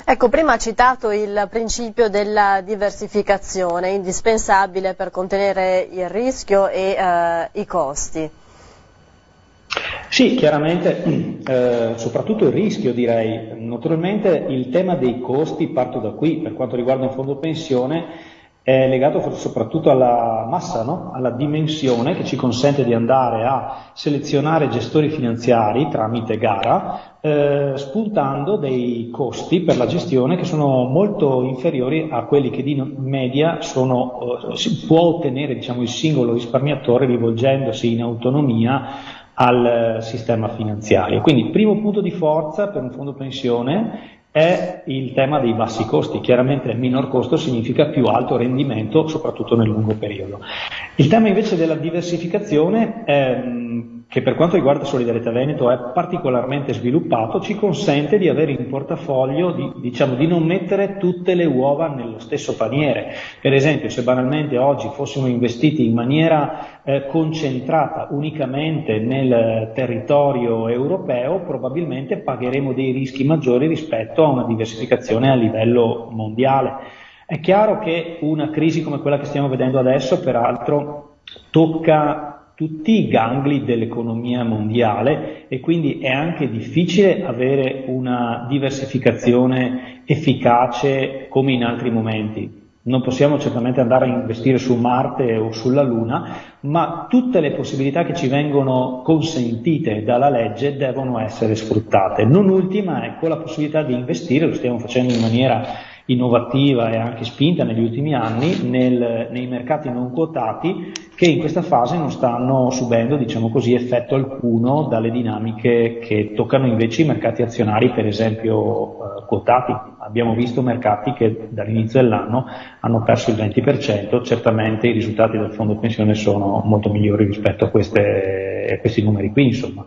Ecco, prima ha citato il principio della diversificazione, indispensabile per contenere il rischio e i costi. Sì, chiaramente, soprattutto il rischio direi. Naturalmente il tema dei costi, parto da qui, per quanto riguarda un fondo pensione, è legato soprattutto alla massa, no? Alla dimensione che ci consente di andare a selezionare gestori finanziari tramite gara, spuntando dei costi per la gestione che sono molto inferiori a quelli che di media si può ottenere, diciamo, il singolo risparmiatore rivolgendosi in autonomia al sistema finanziario. Quindi il primo punto di forza per un fondo pensione è il tema dei bassi costi. Chiaramente minor costo significa più alto rendimento, soprattutto nel lungo periodo. Il tema invece della diversificazione, che per quanto riguarda Solidarietà Veneto è particolarmente sviluppato, ci consente di avere in portafoglio, di non mettere tutte le uova nello stesso paniere. Per esempio, se banalmente oggi fossimo investiti in maniera concentrata unicamente nel territorio europeo, probabilmente pagheremo dei rischi maggiori rispetto a una diversificazione a livello mondiale. È chiaro che una crisi come quella che stiamo vedendo adesso, peraltro, tocca tutti i gangli dell'economia mondiale e quindi è anche difficile avere una diversificazione efficace come in altri momenti. Non possiamo certamente andare a investire su Marte o sulla Luna, ma tutte le possibilità che ci vengono consentite dalla legge devono essere sfruttate. Non ultima, ecco, la possibilità di investire, lo stiamo facendo in maniera innovativa e anche spinta negli ultimi anni nei mercati non quotati, che in questa fase non stanno subendo, diciamo così, effetto alcuno dalle dinamiche che toccano invece i mercati azionari, per esempio quotati. Abbiamo visto mercati che dall'inizio dell'anno hanno perso il 20%, certamente i risultati del fondo pensione sono molto migliori rispetto a questi numeri qui, insomma.